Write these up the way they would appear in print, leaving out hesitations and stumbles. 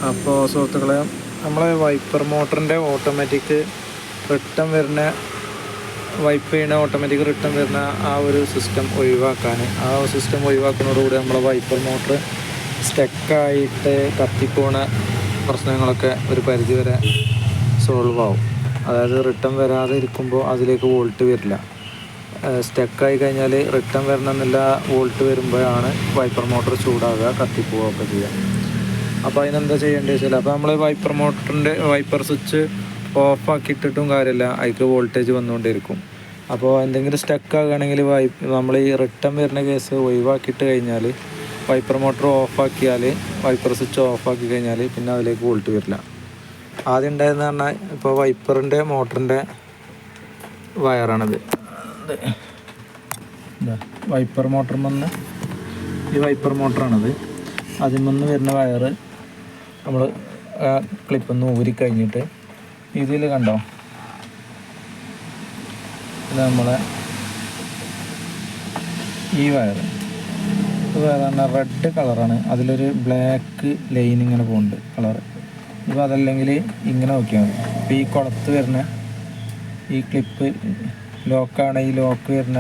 അപ്പോൾ സുഹൃത്തുക്കളെ, നമ്മളെ വൈപ്പർ മോട്ടറിൻ്റെ ഓട്ടോമാറ്റിക് റിട്ടേൺ വരുന്ന വൈപ്പ് ചെയ്യുന്ന ഓട്ടോമാറ്റിക് റിട്ടേൺ വരുന്ന ആ ഒരു സിസ്റ്റം ഒഴിവാക്കാൻ, ആ സിസ്റ്റം ഒഴിവാക്കുന്നതോടുകൂടി നമ്മളെ വൈപ്പർ മോട്ടർ സ്റ്റക്കായിട്ട് കത്തിപ്പോണ പ്രശ്നങ്ങളൊക്കെ ഒരു പരിധിവരെ സോൾവ് ആവും. അതായത് റിട്ടേൺ വരാതെ ഇരിക്കുമ്പോൾ അതിലേക്ക് വോൾട്ട് വരില്ല. സ്റ്റക്കായി കഴിഞ്ഞാൽ റിട്ടേൺ വരണമെന്നില്ല, വോൾട്ട് വരുമ്പോഴാണ് വൈപ്പർ മോട്ടർ ചൂടാകുക, കത്തിപ്പോവുകയൊക്കെ ചെയ്യുക. അപ്പോൾ അതിനെന്താ ചെയ്യേണ്ടത് വെച്ചാൽ, അപ്പോൾ നമ്മൾ വൈപ്പർ മോട്ടറിൻ്റെ വൈപ്പർ സ്വിച്ച് ഓഫാക്കിയിട്ടിട്ടും കാര്യമില്ല, അതിലേക്ക് വോൾട്ടേജ് വന്നുകൊണ്ടിരിക്കും. അപ്പോൾ എന്തെങ്കിലും സ്റ്റക്കാകുകയാണെങ്കിൽ നമ്മൾ ഈ റിട്ടേൺ വരുന്ന കേസ് ഒഴിവാക്കിയിട്ട് കഴിഞ്ഞാൽ, വൈപ്പർ മോട്ടർ ഓഫാക്കിയാൽ, വൈപ്പർ സ്വിച്ച് ഓഫാക്കി കഴിഞ്ഞാൽ പിന്നെ അതിലേക്ക് വോൾട്ട് വരില്ല. ആദ്യം ഉണ്ടായെന്ന് പറഞ്ഞാൽ, ഇപ്പോൾ വൈപ്പറിൻ്റെ മോട്ടറിൻ്റെ വയറാണിത്. വൈപ്പർ മോട്ടറിൽ നിന്ന് ഈ വൈപ്പർ മോട്ടറാണിത്. അതിൽ നിന്ന് വരുന്ന വയറ് നമ്മൾ ക്ലിപ്പൊന്ന് ഊരിക്കഴിഞ്ഞിട്ട് ഇതിൽ കണ്ടോ, ഇത് നമ്മളെ ഈ വയറ് പറഞ്ഞാൽ റെഡ് കളറാണ്, അതിലൊരു ബ്ലാക്ക് ലൈൻ ഇങ്ങനെ പോകുന്നുണ്ട് കളറ്. ഇപ്പോൾ അതല്ലെങ്കിൽ ഇങ്ങനെ നോക്കിയാൽ മതി. ഇപ്പോൾ ഈ കുളത്ത് വരുന്ന ഈ ക്ലിപ്പ് ലോക്കാണ്, ഈ ലോക്ക് വരുന്ന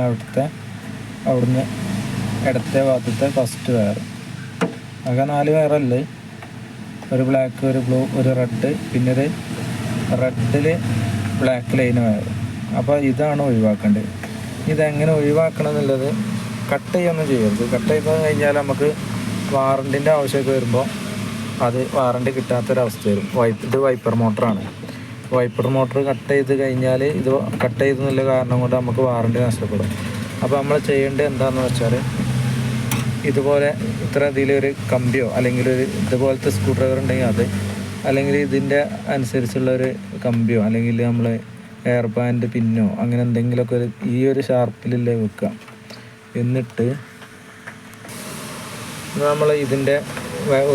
അവിടുന്ന് ഇടത്തെ ഭാഗത്തെ ഫസ്റ്റ് വയർ. ആകെ 4 വയറല്ലേ, ഒരു ബ്ലാക്ക്, ഒരു ബ്ലൂ, ഒരു റെഡ്, പിന്നെ ഒരു റെഡിൽ ബ്ലാക്ക് ലൈൻ വയർ. അപ്പോൾ ഇതാണ് ഒഴിവാക്കേണ്ടത്. ഇതെങ്ങനെ ഒഴിവാക്കണം എന്നുള്ളത്, കട്ട് ചെയ്യൊന്നും ചെയ്യരുത്. കട്ട് ചെയ്ത് കഴിഞ്ഞാൽ നമുക്ക് വാറണ്ടിൻ്റെ ആവശ്യമൊക്കെ വരുമ്പോൾ അത് വാറണ്ടി കിട്ടാത്തൊരവസ്ഥ വരും. ഇത് വൈപ്പർ മോട്ടറാണ്. വൈപ്പർ മോട്ടർ കട്ട് ചെയ്ത് കഴിഞ്ഞാൽ, ഇത് കട്ട് ചെയ്തെന്നുള്ള കാരണം കൊണ്ട് നമുക്ക് വാറണ്ടി നഷ്ടപ്പെടും. അപ്പോൾ നമ്മൾ ചെയ്യേണ്ടത് എന്താണെന്ന് വെച്ചാൽ, ഇതുപോലെ ഇതിലൊരു കമ്പിയോ അല്ലെങ്കിൽ ഒരു ഇതുപോലത്തെ സ്ക്രൂ ഡ്രൈവർ ഉണ്ടെങ്കിൽ അത്, അല്ലെങ്കിൽ ഇതിൻ്റെ അനുസരിച്ചുള്ളൊരു കമ്പിയോ അല്ലെങ്കിൽ നമ്മൾ എയർ ബാൻഡ് പിന്നോ അങ്ങനെ എന്തെങ്കിലുമൊക്കെ ഈ ഒരു ഷാർപ്പിലല്ലേ വെക്കുക. എന്നിട്ട് നമ്മൾ ഇതിൻ്റെ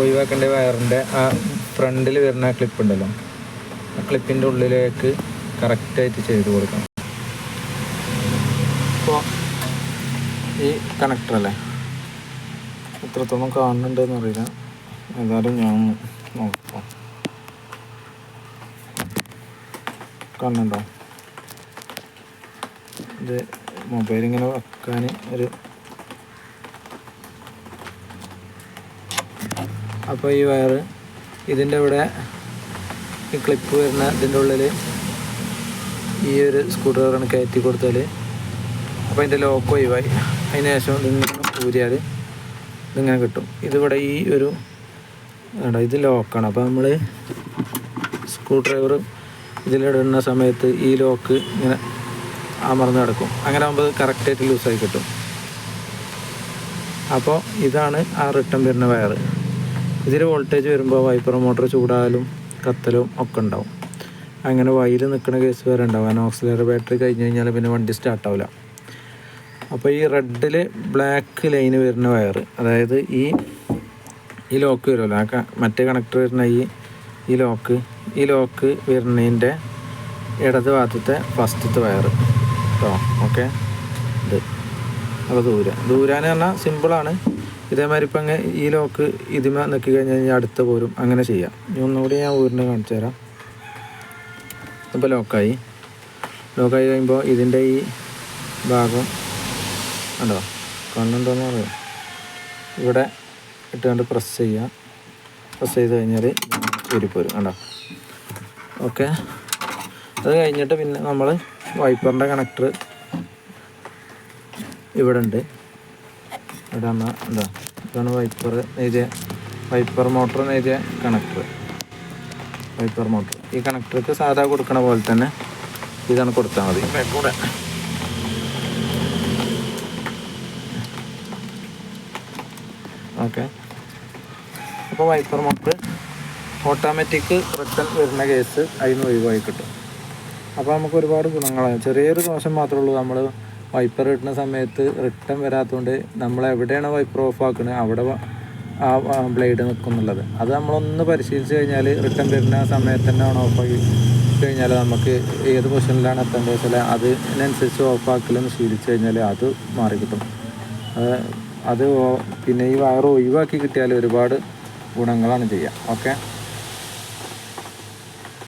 ഒഴിവാക്കേണ്ട വയറിൻ്റെ ആ ഫ്രണ്ടിൽ വരുന്ന ക്ലിപ്പ് ഉണ്ടല്ലോ, ആ ക്ലിപ്പിൻ്റെ ഉള്ളിലേക്ക് കറക്റ്റായിട്ട് ചെയ്ത് കൊടുക്കണം. അപ്പോൾ ഈ കണക്ടറല്ലേ, എത്രത്തോളം കാണുന്നുണ്ടെന്ന് അറിയില്ല, ഏതായാലും ഞാൻ നോക്കാം. കാണുന്നുണ്ടോ? ഇത് മൊബൈൽ ഇങ്ങനെ വെക്കാൻ ഒരു, അപ്പോൾ ഈ വയറ് ഇതിൻ്റെ ഇവിടെ ഈ ക്ലിപ്പ് വരുന്ന ഇതിൻ്റെ ഉള്ളിൽ ഈ ഒരു സ്ക്രൂ ഡ്രൈവറാണ് കയറ്റി കൊടുത്താൽ, അപ്പോൾ അതിൻ്റെ ലോക്ക് ഒഴിവായി. അതിന് ശേഷം ഇതിങ്ങനെ ഊരിയാൽ ഇതിങ്ങനെ കിട്ടും. ഇതിവിടെ ഈ ഒരു ഇത് ലോക്കാണ്. അപ്പോൾ നമ്മൾ സ്ക്രൂ ഡ്രൈവർ ഇതിലിടുന്ന സമയത്ത് ഈ ലോക്ക് ഇങ്ങനെ അമർന്ന് കിടക്കും. അങ്ങനെ ആകുമ്പോൾ കറക്റ്റായിട്ട് ലൂസായി കിട്ടും. അപ്പോൾ ഇതാണ് ആ റിട്ടേൺ വരുന്ന വയർ. ഇതിൽ വോൾട്ടേജ് വരുമ്പോൾ വൈപ്പർ മോട്ടർ ചൂടാകലും കത്തലും ഒക്കെ ഉണ്ടാവും. അങ്ങനെ വയർ നിൽക്കുന്ന കേസ് വരെ ഉണ്ടാവും. കാരണം ഓക്സിലറി ബാറ്ററി കഴിഞ്ഞ് കഴിഞ്ഞാൽ പിന്നെ വണ്ടി സ്റ്റാർട്ടാവില്ല. അപ്പോൾ ഈ റെഡിൽ ബ്ലാക്ക് ലൈന് വരുന്ന വയർ, അതായത് ഈ ലോക്ക് വരുമല്ലോ, മറ്റേ കണക്ടർ വരുന്ന ഈ ലോക്ക് വരുന്നതിൻ്റെ ഇടത് ഭാഗത്തെ ഫസ്റ്റത്തെ വയർ കേട്ടോ. ഓക്കെ, ഇത് അപ്പോൾ ദൂരാന്ന് പറഞ്ഞാൽ സിമ്പിളാണ്. ഇതേമാതിരി ഇപ്പം അങ്ങ് ഈ ലോക്ക് ഇതിമ നിൽക്കി കഴിഞ്ഞ് കഴിഞ്ഞാൽ അടുത്ത പോരും. അങ്ങനെ ചെയ്യാം. ഇനി ഒന്നുകൂടി ഞാൻ ഊരിനെ കാണിച്ചു തരാം. ഇപ്പോൾ ലോക്കായി കഴിയുമ്പോൾ ഇതിൻ്റെ ഈ ഭാഗം ഉണ്ടോ, കണ്ണുണ്ടോയെന്ന് പറയാം, ഇവിടെ ഇട്ടുകൊണ്ട് പ്രസ് ചെയ്ത് കഴിഞ്ഞാൽ ഊരിപ്പോരും കണ്ടോ. ഓക്കെ, അത് കഴിഞ്ഞിട്ട് പിന്നെ നമ്മൾ വൈപ്പറിൻ്റെ കണക്ടർ ഇവിടെ ഉണ്ട്. ഇവിടെ എന്നാൽ എന്താ, ഇതാണ് വൈപ്പർ മോട്ടർ എഴുതിയ കണക്ടർ. വൈപ്പർ മോട്ടർ ഈ കണക്ടർക്ക് സാധാ കൊടുക്കണ പോലെ തന്നെ ഇതാണ് കൊടുത്താൽ മതി. കൂടെ ഓക്കെ. അപ്പോൾ വൈപ്പർ മോട്ടർ ഓട്ടോമാറ്റിക് റിട്ടേൺ വരുന്ന കേസ് അതിന് ഒഴിവായി കിട്ടും. അപ്പോൾ നമുക്ക് ഒരുപാട് ഗുണങ്ങളാണ്. ചെറിയൊരു ദോഷം മാത്രമേ ഉള്ളൂ, നമ്മൾ വൈപ്പർ ഇടുന്ന സമയത്ത് റിട്ടേൺ വരാത്തതുകൊണ്ട് നമ്മൾ എവിടെയാണ് വൈപ്പർ ഓഫ് ആക്കുന്നത് അവിടെ ആ ബ്ലേഡ് നിൽക്കുന്നുള്ളത്. അത് നമ്മളൊന്ന് പരിശീലിച്ച് കഴിഞ്ഞാൽ റിട്ടേൺ വരുന്ന സമയത്ത് തന്നെ ഓൺ ഓഫാക്കി കഴിഞ്ഞാൽ നമുക്ക് ഏത് പൊസിഷനിലാണ് എത്തേണ്ടത് വെച്ചാൽ അതിനനുസരിച്ച് ഓഫാക്കലും ശീലിച്ച് കഴിഞ്ഞാൽ അത് മാറിക്കിട്ടും. അത് പിന്നെ ഈ വയർ ഒഴിവാക്കി കിട്ടിയാൽ ഒരുപാട് ഗുണങ്ങളാണ് ചെയ്യുക. ഓക്കെ.